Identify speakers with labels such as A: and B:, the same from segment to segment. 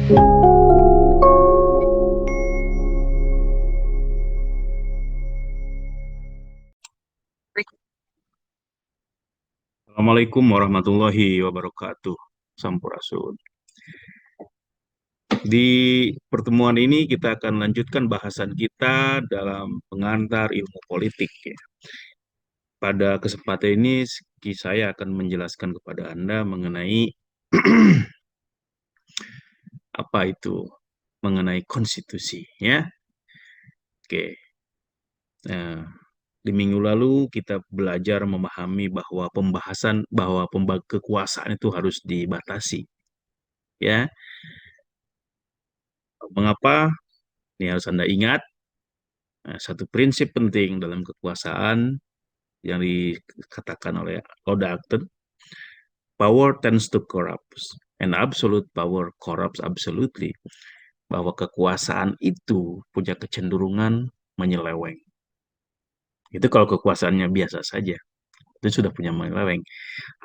A: Assalamualaikum warahmatullahi wabarakatuh. Sampurasun. Di pertemuan ini kita akan lanjutkan bahasan kita dalam pengantar ilmu politik, ya. Pada kesempatan ini saya akan menjelaskan kepada Anda mengenai apa itu mengenai konstitusi, ya. Oke. Nah, di minggu lalu kita belajar memahami bahwa kekuasaan itu harus dibatasi, ya. Mengapa? Ini harus Anda ingat. Nah, satu prinsip penting dalam kekuasaan yang dikatakan oleh Lord Acton, power tends to corrupt, and absolute power corrupts absolutely. Bahwa kekuasaan itu punya kecenderungan menyeleweng. Itu kalau kekuasaannya biasa saja, itu sudah punya menyeleweng.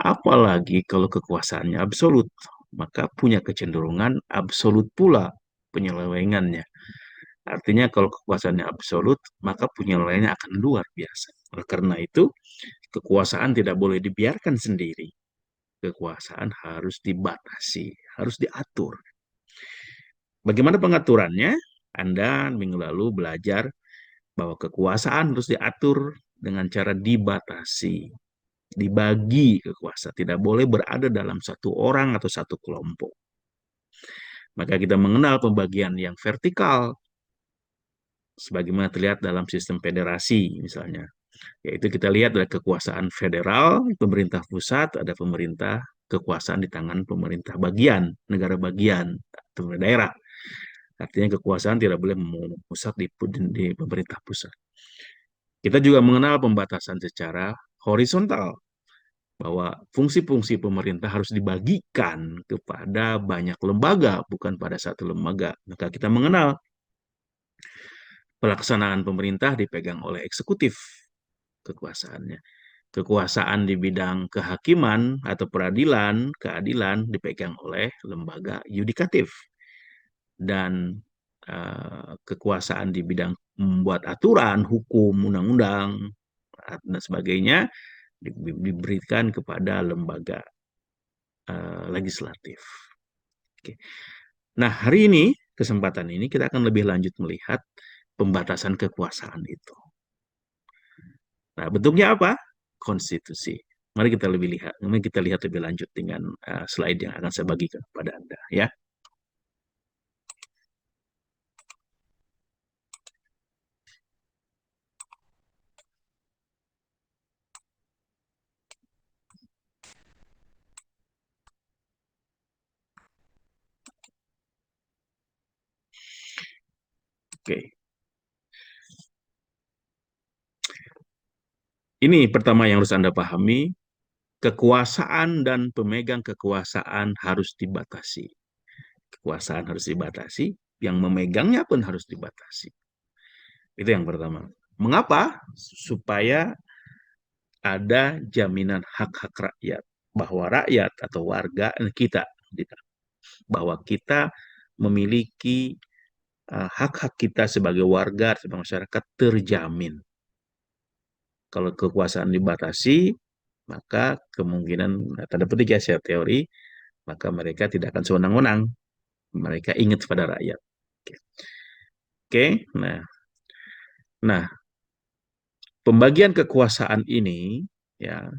A: Apalagi kalau kekuasaannya absolut, maka punya kecenderungan absolut pula penyelewengannya. Artinya kalau kekuasaannya absolut, maka penyelewengannya akan luar biasa. Oleh karena itu, kekuasaan tidak boleh dibiarkan sendiri. Kekuasaan harus dibatasi, harus diatur. Bagaimana pengaturannya? Anda minggu lalu belajar bahwa kekuasaan harus diatur dengan cara dibatasi, dibagi kekuasaan. Tidak boleh berada dalam satu orang atau satu kelompok. Maka kita mengenal pembagian yang vertikal, sebagaimana terlihat dalam sistem federasi misalnya. Yaitu kita lihat ada kekuasaan federal, pemerintah pusat, ada pemerintah kekuasaan di tangan pemerintah bagian, negara bagian, pemerintah daerah. Artinya kekuasaan tidak boleh memusat di pemerintah pusat. Kita juga mengenal pembatasan secara horizontal, bahwa fungsi-fungsi pemerintah harus dibagikan kepada banyak lembaga, bukan pada satu lembaga. Maka kita mengenal pelaksanaan pemerintah dipegang oleh eksekutif kekuasaannya. Kekuasaan di bidang kehakiman atau peradilan, keadilan dipegang oleh lembaga yudikatif. Dan kekuasaan di bidang membuat aturan, hukum, undang-undang, dan sebagainya diberikan kepada lembaga legislatif. Oke. Nah, hari ini, kesempatan ini kita akan lebih lanjut melihat pembatasan kekuasaan itu. Nah, bentuknya apa? Konstitusi. Mari kita lihat lebih lanjut dengan slide yang akan saya bagikan kepada Anda, ya. Oke. Ini pertama yang harus Anda pahami, kekuasaan dan pemegang kekuasaan harus dibatasi. Kekuasaan harus dibatasi, yang memegangnya pun harus dibatasi. Itu yang pertama. Mengapa? Supaya ada jaminan hak-hak rakyat, bahwa rakyat atau warga kita, bahwa kita memiliki hak-hak kita sebagai warga, sebagai masyarakat terjamin. Kalau kekuasaan dibatasi, maka kemungkinan, tanda petik ya, secara teori, maka mereka tidak akan sewenang-wenang. Mereka ingat pada rakyat. Oke. Nah, pembagian kekuasaan ini, ya,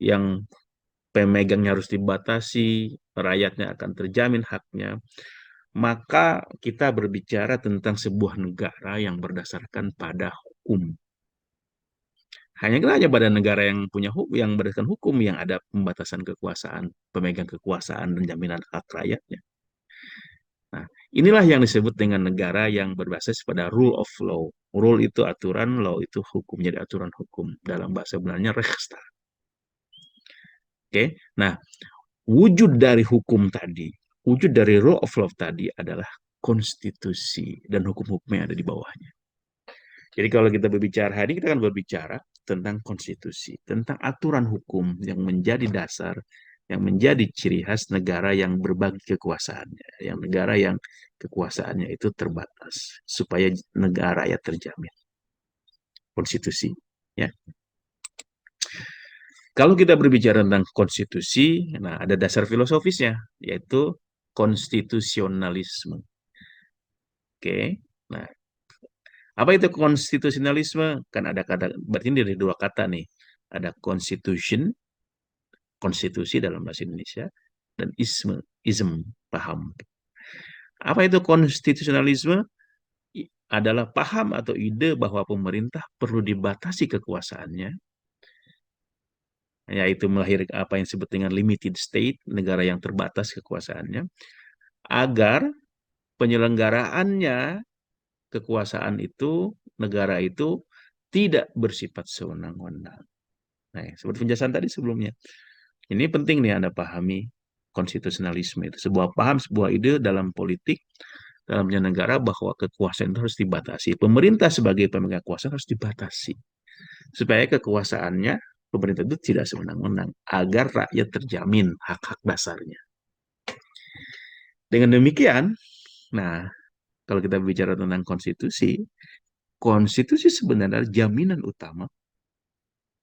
A: yang pemegangnya harus dibatasi, rakyatnya akan terjamin haknya, maka kita berbicara tentang sebuah negara yang berdasarkan pada hukum. Hanya pada negara yang punya hukum, yang berdasarkan hukum, yang ada pembatasan kekuasaan, pemegang kekuasaan dan jaminan hak rakyatnya. Nah, inilah yang disebut dengan negara yang berbasis pada rule of law. Rule itu aturan, law itu hukum, jadi aturan hukum. Dalam bahasa Belanda, Rechtsstaat. Oke, nah, wujud dari hukum tadi, wujud dari rule of law tadi adalah konstitusi dan hukum-hukum yang ada di bawahnya. Jadi kalau kita berbicara hari ini, kita akan berbicara tentang konstitusi, tentang aturan hukum yang menjadi dasar yang menjadi ciri khas negara yang berbagi kekuasaannya, yang negara yang kekuasaannya itu terbatas, supaya negara ya terjamin. Konstitusi, ya. Kalau kita berbicara tentang konstitusi, nah ada dasar filosofisnya, yaitu konstitusionalisme. Oke, nah apa itu konstitusionalisme? Kan ada kata, berarti ini dari dua kata nih. Ada constitution, konstitusi dalam bahasa Indonesia, dan ism, paham. Apa itu konstitusionalisme? Adalah paham atau ide bahwa pemerintah perlu dibatasi kekuasaannya, yaitu melahirkan apa yang disebut dengan limited state, negara yang terbatas kekuasaannya, agar penyelenggaraannya kekuasaan itu, negara itu tidak bersifat sewenang-wenang. Nah, seperti penjelasan tadi sebelumnya. Ini penting nih Anda pahami konstitusionalisme itu. Sebuah paham, sebuah ide dalam politik, dalam negara bahwa kekuasaan itu harus dibatasi. Pemerintah sebagai pemegang kekuasaan harus dibatasi. Supaya kekuasaannya, pemerintah itu tidak sewenang-wenang. Agar rakyat terjamin hak-hak dasarnya. Dengan demikian, nah, kalau kita bicara tentang konstitusi, konstitusi sebenarnya jaminan utama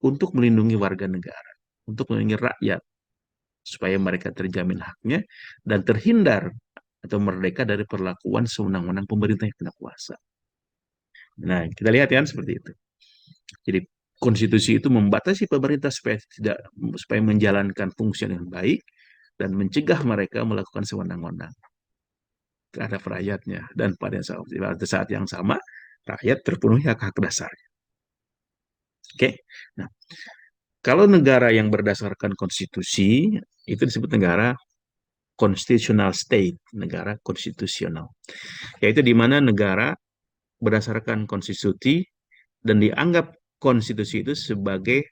A: untuk melindungi warga negara, untuk melindungi rakyat, supaya mereka terjamin haknya dan terhindar atau merdeka dari perlakuan sewenang-wenang pemerintah yang kena kuasa. Nah, kita lihat ya seperti itu. Jadi konstitusi itu membatasi pemerintah supaya menjalankan fungsi yang baik dan mencegah mereka melakukan sewenang-wenang terhadap rakyatnya, dan pada saat yang sama rakyat terpenuhi hak-hak dasarnya. Oke. Nah, kalau negara yang berdasarkan konstitusi itu disebut negara constitutional state, negara konstitusional. Yaitu di mana negara berdasarkan konstitusi dan dianggap konstitusi itu sebagai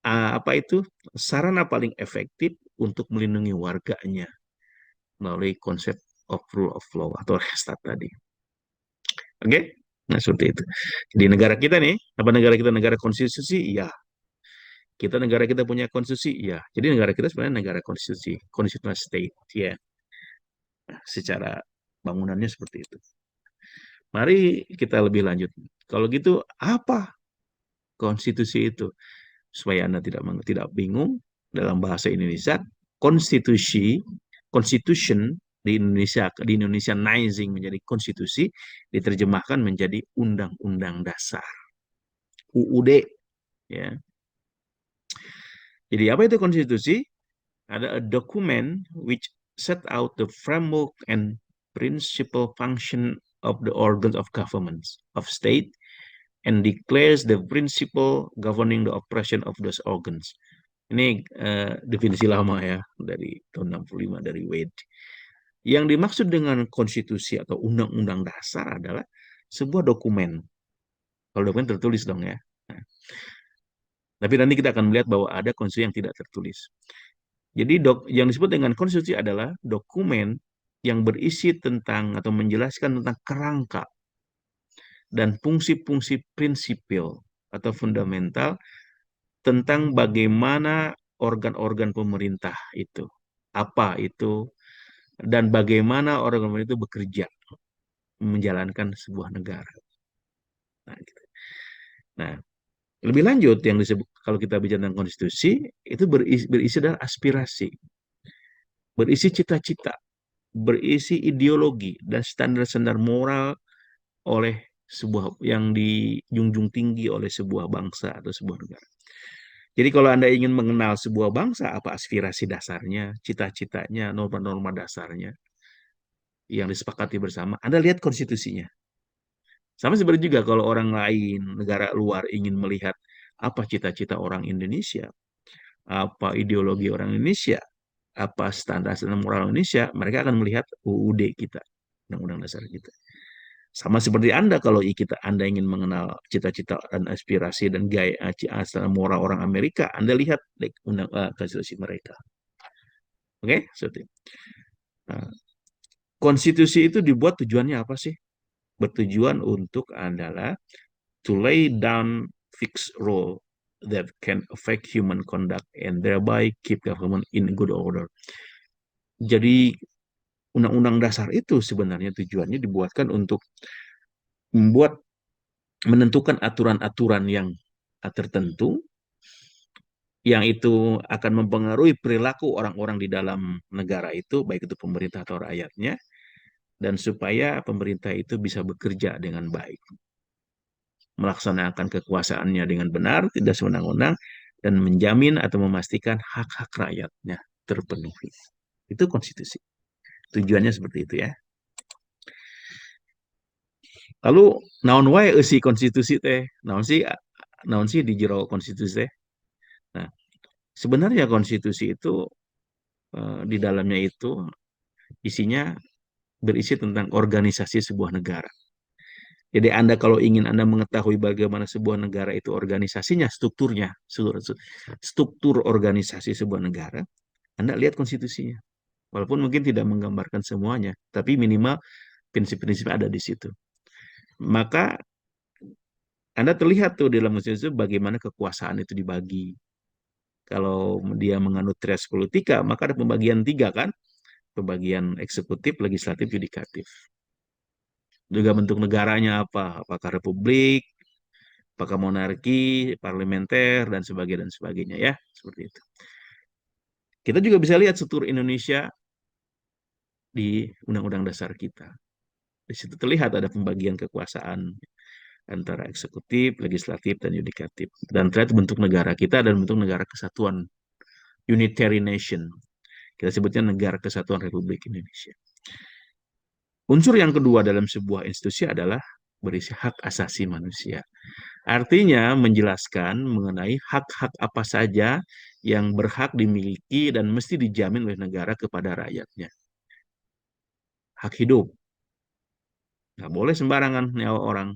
A: apa itu sarana paling efektif untuk melindungi warganya melalui konsep of rule of law atau restat tadi. Oke? Nah, seperti itu. Di negara kita nih, apa negara kita negara konstitusi? Iya. Negara kita punya konstitusi? Iya. Jadi negara kita sebenarnya negara konstitusi, constitutional state, ya. Nah, secara bangunannya seperti itu. Mari kita lebih lanjut. Kalau gitu, apa konstitusi itu? Supaya Anda tidak bingung, dalam bahasa Indonesia, konstitusi, constitution di Indonesianizing menjadi konstitusi, diterjemahkan menjadi undang-undang dasar. UUD, ya. Jadi apa itu konstitusi? Ada a document which set out the framework and principal function of the organs of government of state and declares the principle governing the operation of those organs. Ini definisi lama ya, dari tahun 65 dari Wade. Yang dimaksud dengan konstitusi atau undang-undang dasar adalah sebuah dokumen. Kalau dokumen tertulis dong ya. Nah, tapi nanti kita akan melihat bahwa ada konstitusi yang tidak tertulis. Jadi yang disebut dengan konstitusi adalah dokumen yang berisi tentang atau menjelaskan tentang kerangka dan fungsi-fungsi prinsipil atau fundamental tentang bagaimana organ-organ pemerintah itu, apa itu, dan bagaimana organ pemerintah itu bekerja menjalankan sebuah negara. Nah, gitu. Nah, lebih lanjut yang disebut kalau kita bicara tentang konstitusi itu berisi adalah aspirasi, berisi cita-cita, berisi ideologi dan standar-standar moral oleh sebuah yang dijunjung tinggi oleh sebuah bangsa atau sebuah negara. Jadi kalau Anda ingin mengenal sebuah bangsa, apa aspirasi dasarnya, cita-citanya, norma-norma dasarnya yang disepakati bersama, Anda lihat konstitusinya. Sama seperti juga kalau orang lain, negara luar ingin melihat apa cita-cita orang Indonesia, apa ideologi orang Indonesia, apa standar-standar moral Indonesia, mereka akan melihat UUD kita, Undang-Undang Dasar kita. Sama seperti Anda, kalau Anda ingin mengenal cita-cita dan aspirasi dan gaya standar moral orang Amerika, Anda lihat konstitusi mereka. Oke, seperti itu. Nah, konstitusi itu dibuat tujuannya apa sih? Bertujuan untuk adalah to lay down fixed rule that can affect human conduct and thereby keep government in good order. Jadi undang-undang dasar itu sebenarnya tujuannya dibuatkan untuk membuat menentukan aturan-aturan yang tertentu yang itu akan mempengaruhi perilaku orang-orang di dalam negara itu, baik itu pemerintah atau rakyatnya, dan supaya pemerintah itu bisa bekerja dengan baik, melaksanakan kekuasaannya dengan benar, tidak sewenang-wenang, dan menjamin atau memastikan hak-hak rakyatnya terpenuhi. Itu konstitusi. Tujuannya seperti itu ya. Lalu naon wae eusi konstitusi teh? Naon sih di jero konstitusi teh? Nah, sebenarnya konstitusi itu di dalamnya itu isinya berisi tentang organisasi sebuah negara. Jadi Anda kalau ingin Anda mengetahui bagaimana sebuah negara itu organisasinya, strukturnya, struktur organisasi sebuah negara, Anda lihat konstitusinya. Walaupun mungkin tidak menggambarkan semuanya, tapi minimal prinsip-prinsip ada di situ. Maka Anda terlihat tuh di dalam konstitusi bagaimana kekuasaan itu dibagi. Kalau dia menganut res politika, maka ada pembagian tiga kan? Pembagian eksekutif, legislatif, yudikatif. Juga bentuk negaranya apa? Apakah republik, apakah monarki, parlementer, dan sebagainya ya. Seperti itu. Kita juga bisa lihat struktur Indonesia di Undang-Undang Dasar kita. Di situ terlihat ada pembagian kekuasaan antara eksekutif, legislatif, dan yudikatif. Dan terlihat bentuk negara kita dan bentuk negara kesatuan, unitary nation. Kita sebutnya Negara Kesatuan Republik Indonesia. Unsur yang kedua dalam sebuah institusi adalah berisi hak asasi manusia. Artinya menjelaskan mengenai hak-hak apa saja yang berhak dimiliki dan mesti dijamin oleh negara kepada rakyatnya. Hak hidup, nggak boleh sembarangan nyawa orang.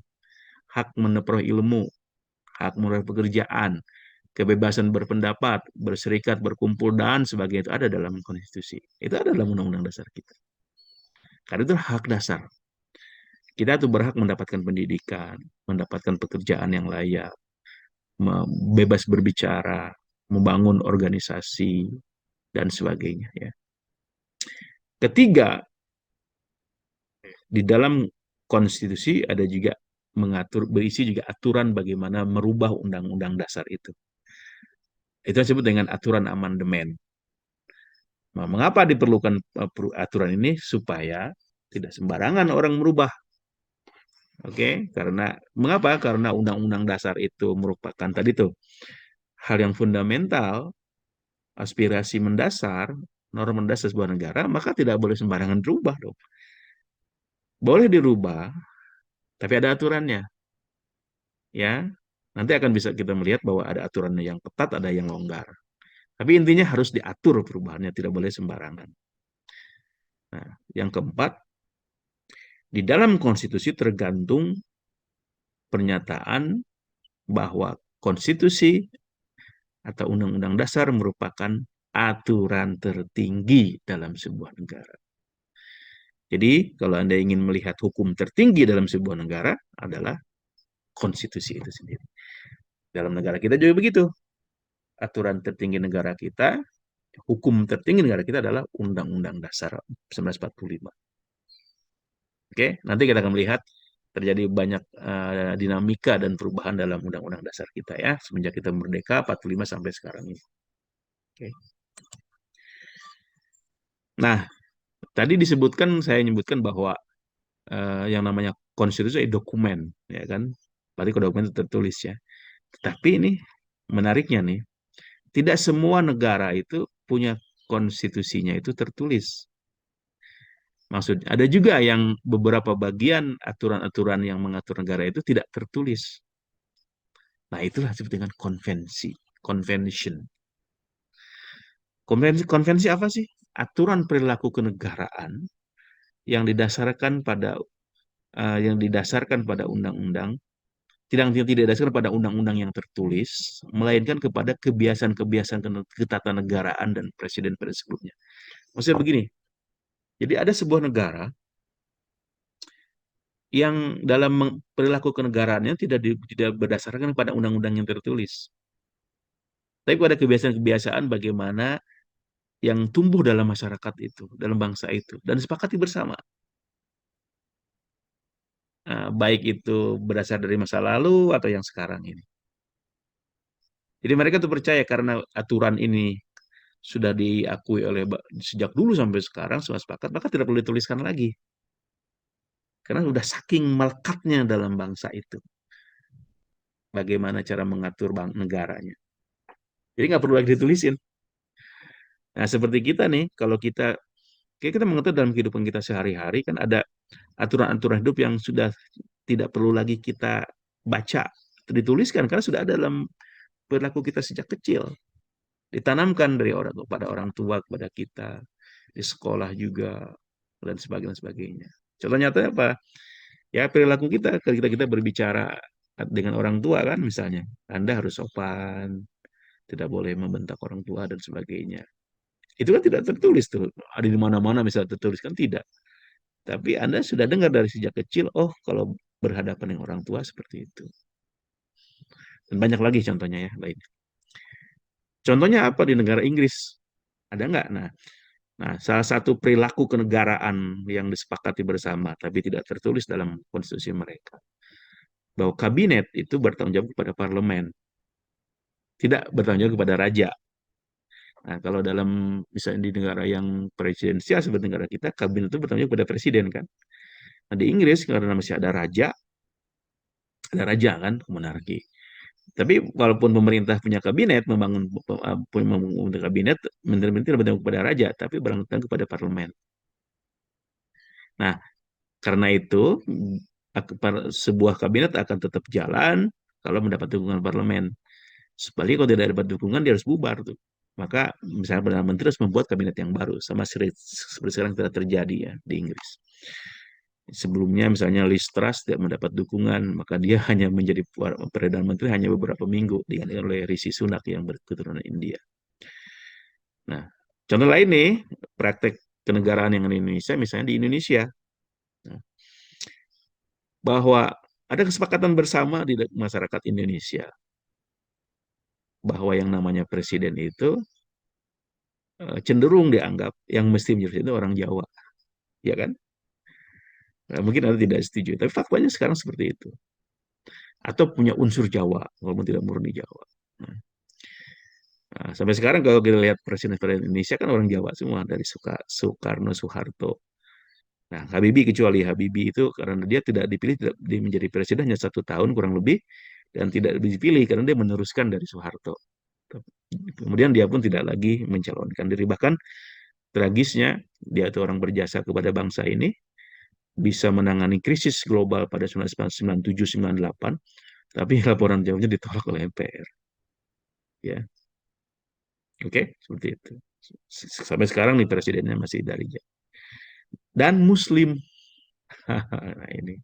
A: Hak meneperoleh ilmu, hak memperoleh pekerjaan, kebebasan berpendapat, berserikat, berkumpul, dan sebagainya itu ada dalam konstitusi. Itu ada dalam undang-undang dasar kita. Karena itu hak dasar. Kita tuh berhak mendapatkan pendidikan, mendapatkan pekerjaan yang layak, bebas berbicara, membangun organisasi, dan sebagainya. Ya. Ketiga, di dalam konstitusi ada juga berisi juga aturan bagaimana merubah undang-undang dasar itu. Itu disebut dengan aturan amandemen. Nah, mengapa diperlukan aturan ini? Supaya tidak sembarangan orang merubah. Oke, karena mengapa? Karena undang-undang dasar itu merupakan tadi tuh hal yang fundamental, aspirasi mendasar, norma mendasar sebuah negara, maka tidak boleh sembarangan dirubah dong. Boleh dirubah, tapi ada aturannya. Ya, nanti akan bisa kita melihat bahwa ada aturannya yang ketat, ada yang longgar. Tapi intinya harus diatur perubahannya, tidak boleh sembarangan. Nah, yang keempat, di dalam konstitusi tergantung pernyataan bahwa konstitusi atau undang-undang dasar merupakan aturan tertinggi dalam sebuah negara. Jadi, kalau Anda ingin melihat hukum tertinggi dalam sebuah negara adalah konstitusi itu sendiri. Dalam negara kita juga begitu. Aturan tertinggi negara kita, hukum tertinggi negara kita adalah Undang-Undang Dasar 1945. Oke, nanti kita akan melihat terjadi banyak dinamika dan perubahan dalam Undang-Undang Dasar kita ya, semenjak kita merdeka 45 sampai sekarang ini. Oke. Nah, tadi saya nyebutkan bahwa yang namanya konstitusi itu dokumen, ya kan? Berarti dokumen itu tertulis ya. Tapi ini menariknya nih, tidak semua negara itu punya konstitusinya itu tertulis. Maksudnya ada juga yang beberapa bagian aturan-aturan yang mengatur negara itu tidak tertulis. Nah, itulah disebut dengan konvensi, convention. Konvensi apa sih? Aturan perilaku kenegaraan yang didasarkan pada undang-undang, tidak didasarkan pada undang-undang yang tertulis, melainkan kepada kebiasaan-kebiasaan ketatanegaraan dan presiden pada sebelumnya. Maksudnya begini, jadi ada sebuah negara yang dalam perilaku kenegaraannya tidak berdasarkan pada undang-undang yang tertulis. Tapi pada kebiasaan-kebiasaan bagaimana yang tumbuh dalam masyarakat itu, dalam bangsa itu, dan disepakati bersama. Baik itu berasal dari masa lalu atau yang sekarang ini. Jadi mereka tuh percaya karena aturan ini sudah diakui oleh sejak dulu sampai sekarang semua sepakat, maka tidak perlu dituliskan lagi. Karena sudah saking melekatnya dalam bangsa itu. Bagaimana cara mengatur negaranya. Jadi nggak perlu lagi ditulisin. Nah, seperti kita nih, kalau kayak kita mengetahui dalam kehidupan kita sehari-hari kan ada aturan-aturan hidup yang sudah tidak perlu lagi kita baca, dituliskan karena sudah ada dalam perilaku kita sejak kecil. Ditanamkan dari orang kepada orang tua kepada kita di sekolah juga dan sebagainya sebagainya. Contoh nyatanya apa? Ya perilaku kita ketika kita berbicara dengan orang tua kan misalnya, Anda harus sopan, tidak boleh membentak orang tua dan sebagainya. Itu kan tidak tertulis tuh, ada di mana-mana misalnya tertulis kan tidak. Tapi Anda sudah dengar dari sejak kecil, oh kalau berhadapan dengan orang tua seperti itu. Dan banyak lagi contohnya ya lain. Contohnya apa di negara Inggris? Ada nggak? Nah, salah satu perilaku kenegaraan yang disepakati bersama, tapi tidak tertulis dalam konstitusi mereka, bahwa kabinet itu bertanggung jawab kepada parlemen, tidak bertanggung jawab kepada raja. Nah, kalau dalam misalnya di negara yang presidensial seperti negara kita, kabinet itu bertanggung jawab kepada presiden kan. Nah, di Inggris karena masih ada raja kan, monarki. Tapi walaupun pemerintah punya kabinet, membangun kabinet, menteri-menteri bertanggung kepada raja, tapi bertanggung kepada parlemen. Nah, karena itu sebuah kabinet akan tetap jalan kalau mendapat dukungan parlemen. Sebaliknya kalau tidak dapat dukungan dia harus bubar tuh. Maka misalnya Perdana Menteri harus membuat kabinet yang baru sama seperti sekarang tidak terjadi ya di Inggris. Sebelumnya misalnya Liz Truss tidak mendapat dukungan, maka dia hanya menjadi Perdana Menteri hanya beberapa minggu digantikan oleh Rishi Sunak yang berketurunan India. Nah, contoh lain nih, praktek kenegaraan yang di Indonesia, misalnya di Indonesia, nah, bahwa ada kesepakatan bersama di masyarakat Indonesia bahwa yang namanya presiden itu cenderung dianggap yang mesti menjadi presiden itu orang Jawa, ya kan? Nah, mungkin Anda tidak setuju, tapi faktanya sekarang seperti itu. Atau punya unsur Jawa, walaupun tidak murni Jawa. Nah, sampai sekarang kalau kita lihat presiden-presiden Indonesia kan orang Jawa semua, dari Soekarno, Soeharto. Nah, Habibie kecuali Habibie itu karena dia tidak dipilih tidak menjadi presiden hanya 1 tahun kurang lebih dan tidak dipilih karena dia meneruskan dari Soeharto. Kemudian dia pun tidak lagi mencalonkan diri. Bahkan tragisnya dia itu orang berjasa kepada bangsa ini bisa menangani krisis global pada 1997-98, tapi laporan jawabnya ditolak oleh MPR. Ya, oke, seperti itu. Sampai sekarang nih presidennya masih dari dan Muslim. Nah ini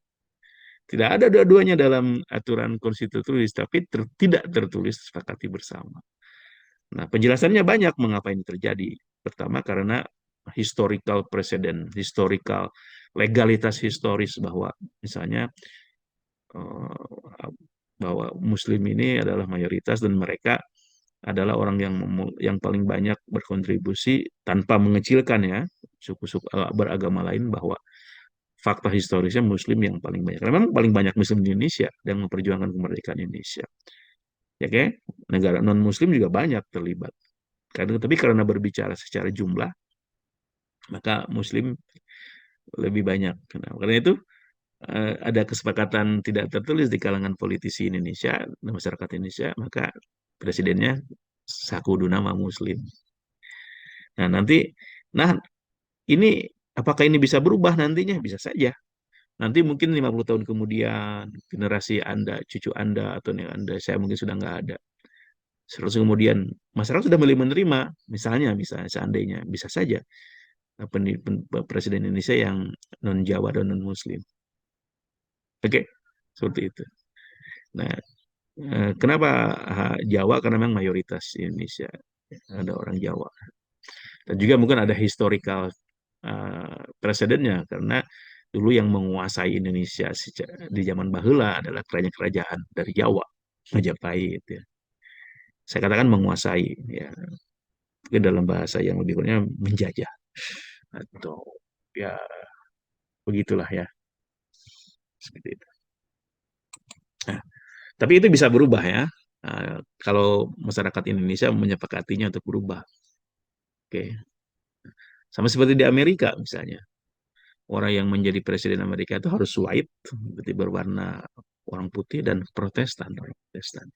A: tidak ada dua-duanya dalam aturan konstitusi, tapi tidak tertulis sepakati bersama. Nah, penjelasannya banyak mengapa ini terjadi. Pertama, karena historical precedent, historical legalitas historis bahwa misalnya eh, bahwa Muslim ini adalah mayoritas dan mereka adalah orang yang paling banyak berkontribusi tanpa mengecilkan ya suku-suku beragama lain bahwa fakta historisnya Muslim yang paling banyak. Karena memang paling banyak Muslim di Indonesia yang memperjuangkan kemerdekaan Indonesia. Ya kan? Negara non-Muslim juga banyak terlibat. Tapi karena berbicara secara jumlah, maka Muslim lebih banyak. Nah, karena itu ada kesepakatan tidak tertulis di kalangan politisi Indonesia dan masyarakat Indonesia, maka presidennya sakudu nama Muslim. Nah, nah ini apakah ini bisa berubah nantinya? Bisa saja. Nanti mungkin 50 tahun kemudian generasi Anda, cucu Anda atau nenek Anda, saya mungkin sudah nggak ada. Terus kemudian masyarakat sudah mulai menerima, misalnya seandainya bisa saja presiden Indonesia yang non Jawa dan non Muslim. Oke, seperti itu. Nah, kenapa Jawa? Karena memang mayoritas Indonesia ada orang Jawa. Dan juga mungkin ada historical presidennya karena dulu yang menguasai Indonesia di zaman bahula adalah kerajaan-kerajaan dari Jawa, Majapahit ya. Saya katakan menguasai, ya, mungkin dalam bahasa yang lebih kurangnya menjajah atau ya begitulah ya, seperti itu. Nah, tapi itu bisa berubah ya. Kalau masyarakat Indonesia menyepakatinya untuk berubah. Oke. Sama seperti di Amerika misalnya. Orang yang menjadi presiden Amerika itu harus white, berarti berwarna orang putih dan Protestan, orang Protestan.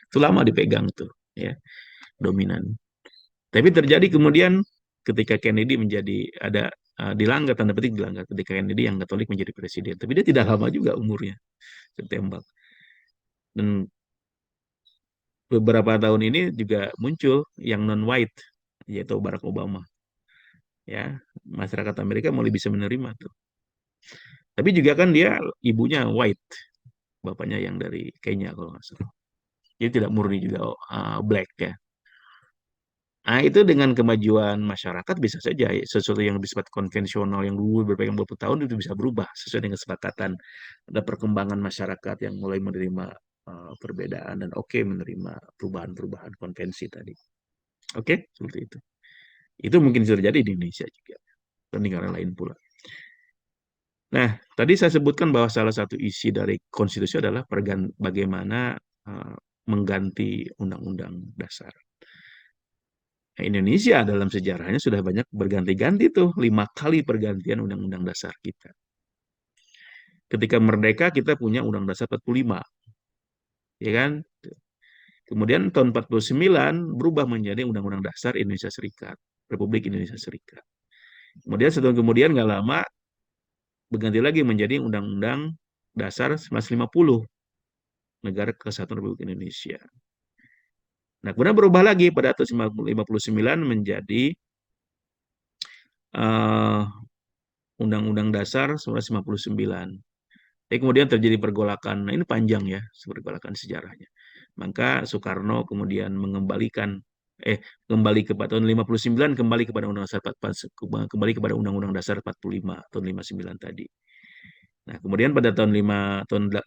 A: Itu lama dipegang tuh, ya, dominan. Tapi terjadi kemudian ketika Kennedy menjadi ada dilanggar, tanda petik dilanggar, ketika Kennedy yang Katolik menjadi presiden. Tapi dia tidak lama juga umurnya tertembak. Dan beberapa tahun ini juga muncul yang non-white, yaitu Barack Obama. Ya, masyarakat Amerika mulai bisa menerima tuh. Tapi juga kan dia ibunya white, bapaknya yang dari Kenya kalau nggak salah. Jadi tidak murni juga black ya. Nah, itu dengan kemajuan masyarakat bisa saja ya, sesuatu yang bersifat konvensional yang dulu berpegang-puluh tahun itu bisa berubah sesuai dengan kesepakatan. Ada perkembangan masyarakat yang mulai menerima perbedaan dan oke menerima perubahan-perubahan konvensi tadi. Oke, seperti itu. Itu mungkin bisa terjadi di Indonesia juga dan negara lain pula. Nah, tadi saya sebutkan bahwa salah satu isi dari konstitusi adalah bagaimana eh, mengganti undang-undang dasar. Nah, Indonesia dalam sejarahnya sudah banyak berganti-ganti tuh, 5 kali pergantian undang-undang dasar kita. Ketika merdeka kita punya undang dasar 45, ya kan? Kemudian tahun 49 berubah menjadi undang-undang dasar Indonesia Serikat, Republik Indonesia Serikat. Kemudian setahun kemudian nggak lama berganti lagi menjadi undang-undang dasar 1950, Negara Kesatuan Republik Indonesia. Nah, kemudian berubah lagi pada tahun 1959 menjadi uh, Undang-Undang Dasar 1959. Tapi kemudian terjadi pergolakan. Nah, ini panjang ya, pergolakan sejarahnya. Maka Soekarno kemudian mengembalikan kembali kepada tahun 59 kembali kepada Undang Dasar 44, kembali kepada Undang-Undang Dasar 45 tahun 59 tadi. Nah, kemudian pada tahun 99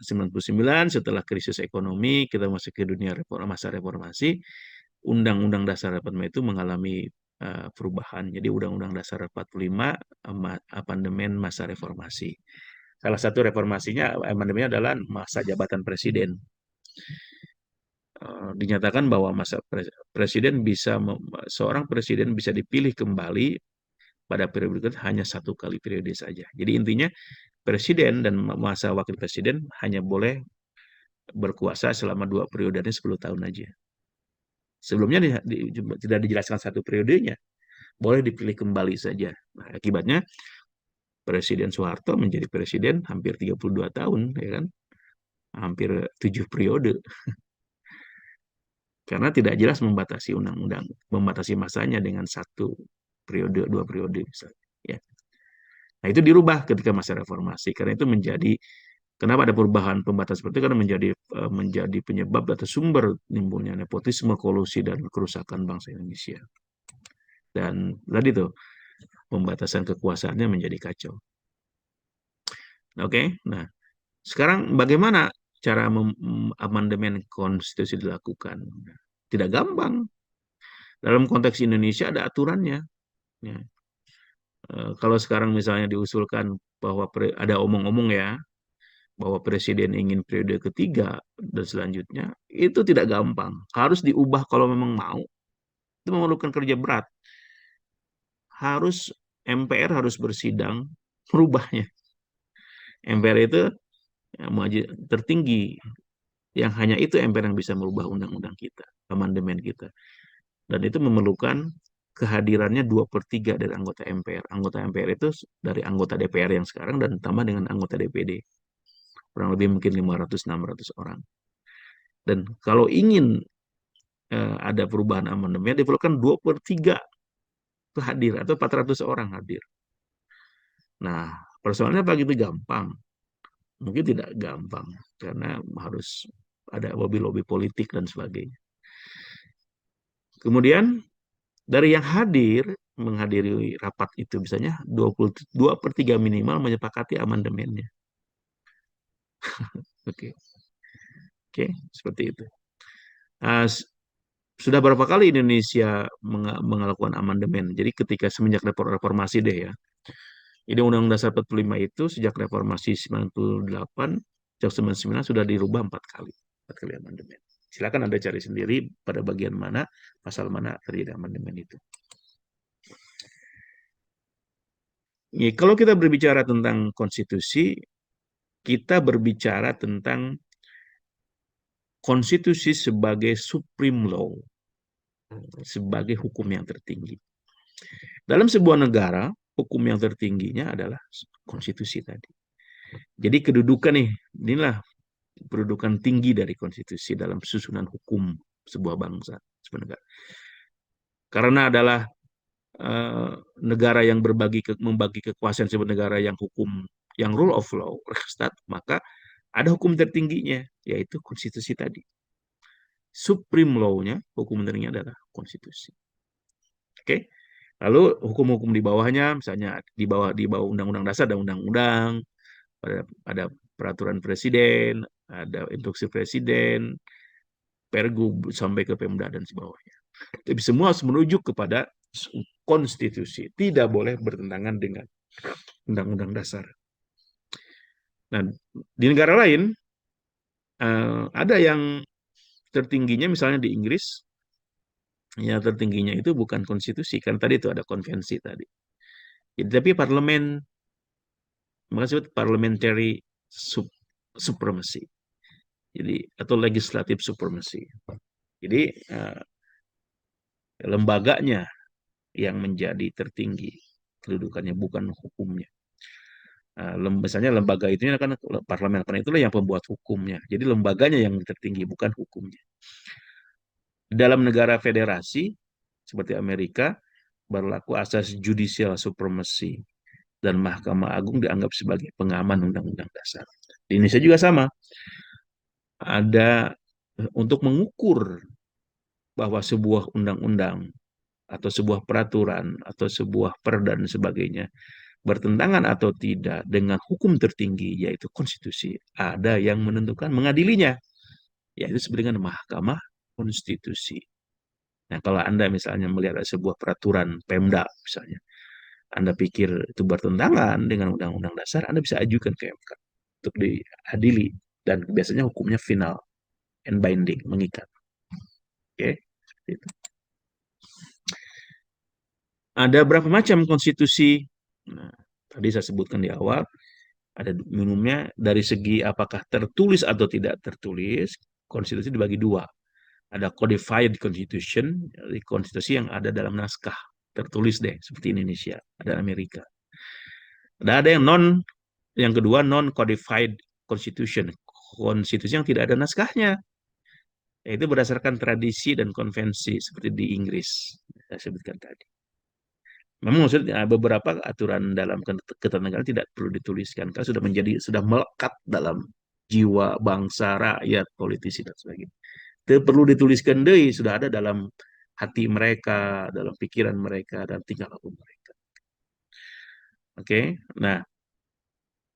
A: setelah krisis ekonomi kita masuk ke dunia masa reformasi, Undang-Undang Dasar 45 itu mengalami perubahan. Jadi Undang-Undang Dasar 45 amandemen masa reformasi. Salah satu reformasinya amandemennya adalah masa jabatan presiden. Dinyatakan bahwa masa presiden bisa seorang presiden bisa dipilih kembali pada periode berikut hanya 1 kali periode saja. Jadi intinya presiden dan masa wakil presiden hanya boleh berkuasa selama 2 periode 10 tahun aja. Sebelumnya tidak dijelaskan 1 periodenya, boleh dipilih kembali saja. Nah, akibatnya Presiden Soeharto menjadi presiden hampir 32 tahun, ya kan? Hampir 7 periode. Karena tidak jelas membatasi undang-undang, membatasi masanya dengan 1 periode, 2 periode misalnya. Ya. Nah, itu dirubah ketika masa reformasi. Karena itu menjadi kenapa ada perubahan pembatas seperti itu? Karena menjadi penyebab atau sumber timbulnya nepotisme, kolusi dan kerusakan bangsa Indonesia. Dan tadi tuh pembatasan kekuasaannya menjadi kacau. Oke, nah sekarang bagaimana cara amandemen konstitusi dilakukan? Tidak gampang. Dalam konteks Indonesia ada aturannya. Ya. Kalau sekarang misalnya diusulkan bahwa ada omong-omong ya, bahwa presiden ingin periode ketiga dan selanjutnya, itu tidak gampang. Harus diubah kalau memang mau. Itu memerlukan kerja berat. Harus MPR harus bersidang merubahnya. MPR itu ya, tertinggi. Yang hanya itu MPR yang bisa merubah undang-undang kita, amandemen kita. Dan itu memerlukan kehadirannya 2/3 dari anggota MPR. Anggota MPR itu dari anggota DPR yang sekarang dan tambah dengan anggota DPD. Kurang lebih mungkin 500-600 orang. Dan kalau ingin ada perubahan amandemen, diperlukan 2/3 hadir atau 400 orang hadir. Nah, persoalannya begitu gampang. Mungkin tidak gampang karena harus ada lobby-lobby politik dan sebagainya. Kemudian dari yang hadir menghadiri rapat itu misalnya 2/3 minimal menyepakati amandemennya. Oke. Oke, seperti itu. Sudah berapa kali Indonesia melakukan amandemen? Jadi ketika semenjak reformasi deh ya. Jadi Undang-Undang Dasar 45 itu sejak reformasi 98, sejak 99 sudah dirubah 4 kali. 4 kali amandemen. Silakan Anda cari sendiri pada bagian mana, pasal mana terjadi amandemen itu. Ya, kalau kita berbicara tentang konstitusi, kita berbicara tentang konstitusi sebagai supreme law, sebagai hukum yang tertinggi. Dalam sebuah negara, hukum yang tertingginya adalah konstitusi tadi. Jadi kedudukan nih, inilah kedudukan tinggi dari konstitusi dalam susunan hukum sebuah bangsa, sebuah negara. Karena adalah uh, negara yang membagi kekuasaan sebuah negara yang hukum, yang rule of law, Rechtsstaat, maka ada hukum tertingginya, yaitu konstitusi tadi. Supreme law-nya, hukum tertingginya adalah konstitusi. Oke? Lalu hukum-hukum di bawahnya, misalnya di bawah Undang-Undang Dasar ada undang-undang, ada peraturan presiden, ada instruksi presiden, Pergub sampai ke Pemda dan sebagainya. Tapi semua harus menuju kepada konstitusi, tidak boleh bertentangan dengan Undang-Undang Dasar. Nah, di negara lain ada yang tertingginya, misalnya di Inggris, yang tertingginya itu bukan konstitusi, kan tadi itu ada konvensi tadi. Jadi, tapi parlemen, maka disebut parliamentary supremacy. Jadi atau legislative supremacy. Jadi lembaganya yang menjadi tertinggi kedudukannya, bukan hukumnya. Misalnya lembaga itu kan parlemen, karena itulah yang pembuat hukumnya. Jadi lembaganya yang tertinggi, bukan hukumnya. Dalam negara federasi seperti Amerika berlaku asas judicial supremacy dan Mahkamah Agung dianggap sebagai pengaman Undang-Undang Dasar. Di Indonesia juga sama. Ada untuk mengukur bahwa sebuah undang-undang atau sebuah peraturan atau sebuah perda dan sebagainya bertentangan atau tidak dengan hukum tertinggi yaitu konstitusi, ada yang menentukan mengadilinya, yaitu disebut dengan Mahkamah Konstitusi. Nah, kalau Anda misalnya melihat ada sebuah peraturan Pemda misalnya, Anda pikir itu bertentangan dengan Undang-Undang Dasar, Anda bisa ajukan ke MK untuk diadili, dan biasanya hukumnya final and binding, mengikat. Oke, itu. Ada berapa macam konstitusi? Nah, tadi saya sebutkan di awal, ada minimumnya dari segi apakah tertulis atau tidak tertulis. Konstitusi dibagi dua. Ada codified constitution, konstitusi yang ada dalam naskah tertulis deh, seperti Indonesia, ada Amerika. Ada yang kedua non codified constitution, konstitusi yang tidak ada naskahnya, yaitu berdasarkan tradisi dan konvensi seperti di Inggris saya sebutkan tadi. Memang maksudnya beberapa aturan dalam ketatanegaraan tidak perlu dituliskan karena sudah melekat dalam jiwa bangsa, rakyat, politisi dan sebagainya. Tidak perlu dituliskan deh, sudah ada dalam hati mereka, dalam pikiran mereka dan tingkah laku mereka. Oke, nah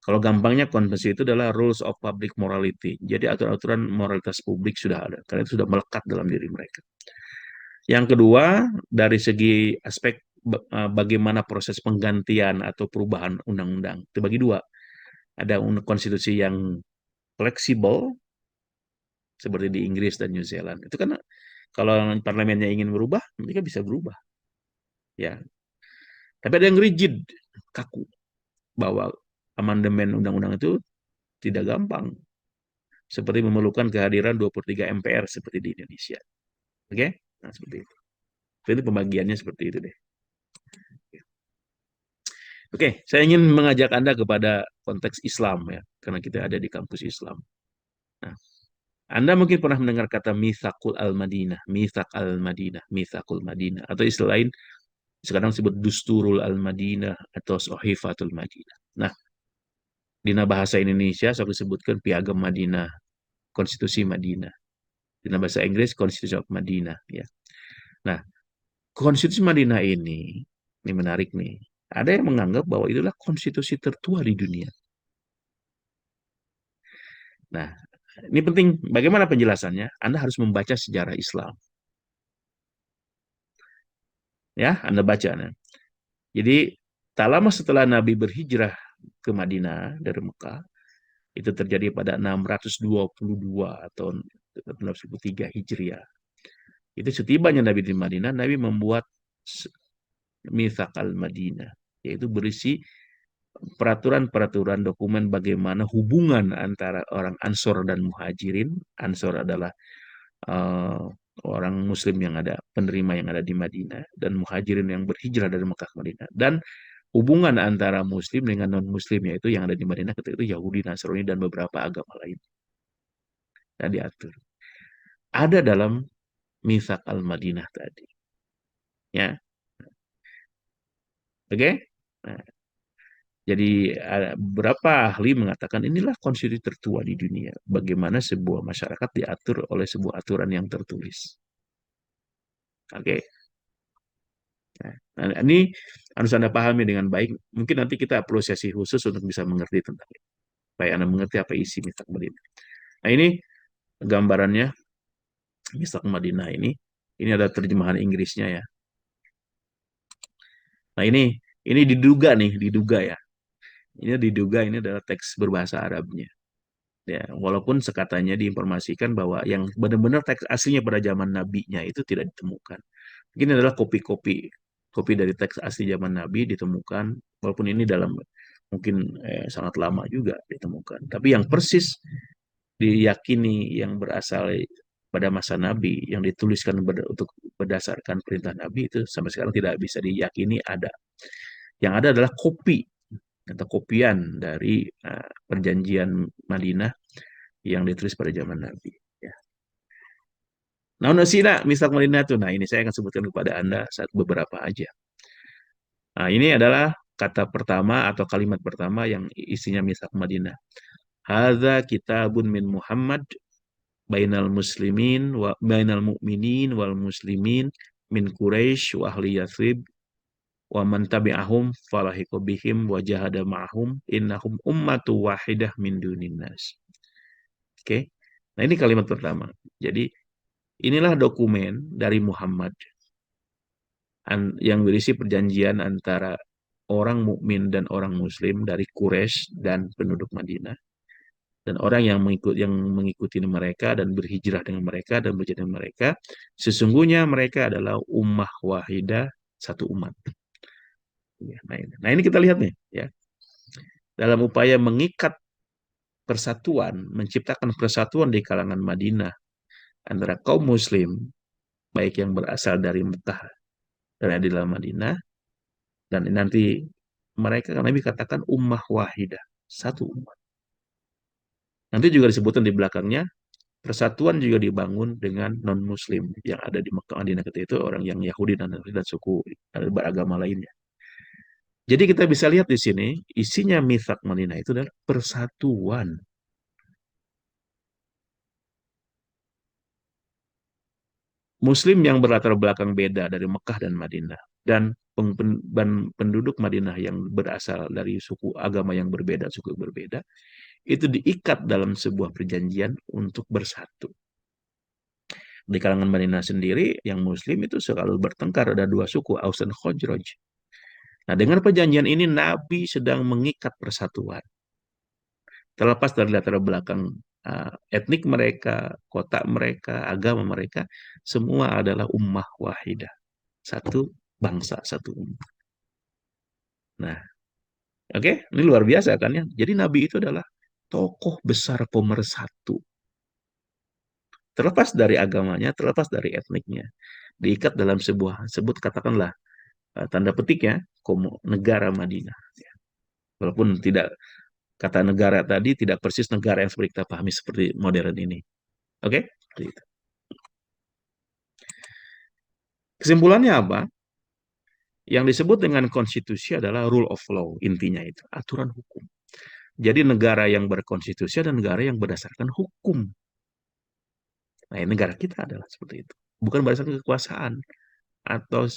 A: kalau gampangnya konvensi itu adalah rules of public morality. Jadi aturan-aturan moralitas publik sudah ada karena itu sudah melekat dalam diri mereka. Yang kedua, dari segi aspek bagaimana proses penggantian atau perubahan undang-undang. Itu bagi dua. Ada konstitusi yang fleksibel, seperti di Inggris dan New Zealand. Itu kan kalau parlemennya ingin berubah, mereka bisa berubah. Ya. Tapi ada yang rigid, kaku, bahwa amandemen undang-undang itu tidak gampang. Seperti memerlukan kehadiran 23 MPR seperti di Indonesia. Oke? Nah, seperti itu. Jadi pembagiannya seperti itu deh. Oke, saya ingin mengajak Anda kepada konteks Islam ya, karena kita ada di kampus Islam. Nah, Anda mungkin pernah mendengar kata Mitsaqul Al-Madinah, Mitsaq Al-Madinah, Mitsaqul Madinah, atau istilah lain sekarang disebut Dusturul Al-Madinah atau Sahifatul Madinah. Nah, di bahasa Indonesia saya sebutkan Piagam Madinah, Konstitusi Madinah. Di bahasa Inggris Konstitusi of Madinah ya. Nah, Konstitusi Madinah ini menarik nih. Ada yang menganggap bahwa itulah konstitusi tertua di dunia. Nah, ini penting. Bagaimana penjelasannya? Anda harus membaca sejarah Islam. Ya, Anda baca. Nah. Jadi tak lama setelah Nabi berhijrah ke Madinah dari Mekah, itu terjadi pada 622 atau 623 Hijriah. Itu setibanya Nabi di Madinah, Nabi membuat Mitsaq al-Madinah, yaitu berisi peraturan-peraturan dokumen bagaimana hubungan antara orang Ansor dan Muhajirin. Ansor adalah eh, orang Muslim yang ada, penerima yang ada di Madinah, dan Muhajirin yang berhijrah dari Mekah ke Madinah. Dan hubungan antara Muslim dengan non-Muslim, yaitu yang ada di Madinah ketika itu Yahudi, Nasrani, dan beberapa agama lain. Dan diatur. Ada dalam Mitsaq al-Madinah tadi. Ya, oke? Okay? Nah, jadi beberapa ahli mengatakan inilah konstitusi tertua di dunia. Bagaimana sebuah masyarakat diatur oleh sebuah aturan yang tertulis. Oke. Okay? Nah, ini harus Anda pahami dengan baik. Mungkin nanti kita perlu sesi khusus untuk bisa mengerti tentang ini. Supaya Anda mengerti apa isi Mitsaq Madinah. Nah, ini gambarannya Mitsaq Madinah ini. Ini ada terjemahan Inggrisnya ya. Nah, ini diduga ya. Ini diduga ini adalah teks berbahasa Arabnya. Ya, walaupun sekatanya diinformasikan bahwa yang benar-benar teks aslinya pada zaman nabinya itu tidak ditemukan. Mungkin adalah kopi dari teks asli zaman Nabi ditemukan, walaupun ini dalam mungkin sangat lama juga ditemukan. Tapi yang persis diyakini yang berasal pada masa Nabi yang dituliskan untuk berdasarkan perintah Nabi itu sampai sekarang tidak bisa diyakini ada. Yang ada adalah kopi atau kopian dari perjanjian Madinah yang ditulis pada zaman Nabi. Ya. Nah, Nasina, misal Madinah itu. Nah, ini saya akan sebutkan kepada Anda saat beberapa aja. Nah, ini adalah kata pertama atau kalimat pertama yang isinya misal Madinah. Hadza kitabun min Muhammad bainal muslimin wa bainal mu'minin wal muslimin min Quraisy wa ahli Yathrib wa man tabi'ahum falahiqu bihim wa jahada ma'hum innahum ummatu wahidah min dunin nas. Oke. Nah, ini kalimat pertama. Jadi, inilah dokumen dari Muhammad yang berisi perjanjian antara orang mukmin dan orang muslim dari Quraisy dan penduduk Madinah dan orang yang mengikuti mereka dan berhijrah dengan mereka dan berjaya dengan mereka, sesungguhnya mereka adalah ummah wahidah, satu umat. Nah ini kita lihat nih ya, dalam upaya mengikat persatuan, menciptakan persatuan di kalangan Madinah antara kaum muslim baik yang berasal dari Mekah dan di dalam Madinah, dan nanti mereka kan Nabi katakan ummah wahidah, satu umat. Nanti juga disebutkan di belakangnya persatuan juga dibangun dengan non-Muslim yang ada di Mekah Madinah ketika itu orang yang Yahudi dan suku beragama lainnya. Jadi kita bisa lihat di sini isinya Mitsaq Madinah itu adalah persatuan. Muslim yang berlatar belakang beda dari Mekah dan Madinah dan penduduk Madinah yang berasal dari suku agama yang berbeda, suku berbeda, itu diikat dalam sebuah perjanjian untuk bersatu. Di kalangan Madinah sendiri, yang Muslim itu selalu bertengkar, ada dua suku, Aus dan Khazraj. Nah, dengan perjanjian ini Nabi sedang mengikat persatuan. Terlepas dari latar belakang etnik mereka, kota mereka, agama mereka, semua adalah ummah wahidah. Satu bangsa, satu umat. Nah, oke, ini luar biasa kan ya. Jadi Nabi itu adalah tokoh besar pemersatu. Terlepas dari agamanya, terlepas dari etniknya. Diikat dalam sebuah, sebut katakanlah, tanda petik ya, negara Madinah. Walaupun tidak kata negara tadi tidak persis negara yang seperti kita pahami seperti modern ini. Oke? Okay? Kesimpulannya apa? Yang disebut dengan konstitusi adalah rule of law, intinya itu, aturan hukum. Jadi negara yang berkonstitusi adalah negara yang berdasarkan hukum. Nah, negara kita adalah seperti itu. Bukan berdasarkan kekuasaan atau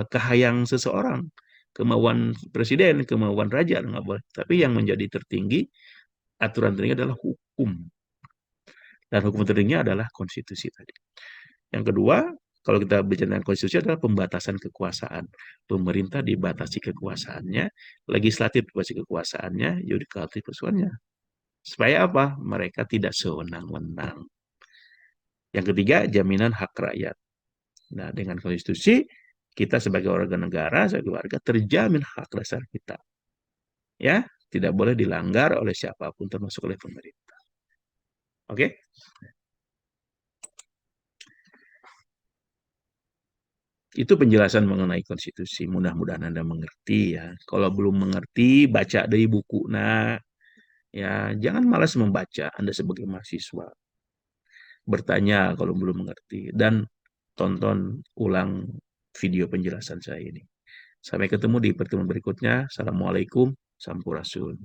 A: kehayang seseorang, kemauan presiden, kemauan raja, nggak boleh. Tapi yang menjadi tertinggi, aturan tertinggi adalah hukum. Dan hukum tertingginya adalah konstitusi tadi. Yang kedua, Kalau kita bicara tentang konstitusi adalah pembatasan kekuasaan. Pemerintah dibatasi kekuasaannya, legislatif dibatasi kekuasaannya, yudikatif kekuasaannya. Supaya apa? Mereka tidak sewenang-wenang. Yang ketiga, jaminan hak rakyat. Nah, dengan konstitusi, kita sebagai warga negara, sebagai warga terjamin hak dasar kita. Ya, tidak boleh dilanggar oleh siapapun, termasuk oleh pemerintah. Oke? Itu penjelasan mengenai konstitusi. Mudah-mudahan Anda mengerti ya. Kalau belum mengerti, baca dari buku. Nah, ya jangan malas membaca Anda sebagai mahasiswa. Bertanya kalau belum mengerti. Dan tonton ulang video penjelasan saya ini. Sampai ketemu di pertemuan berikutnya. Assalamualaikum. Sampurasun.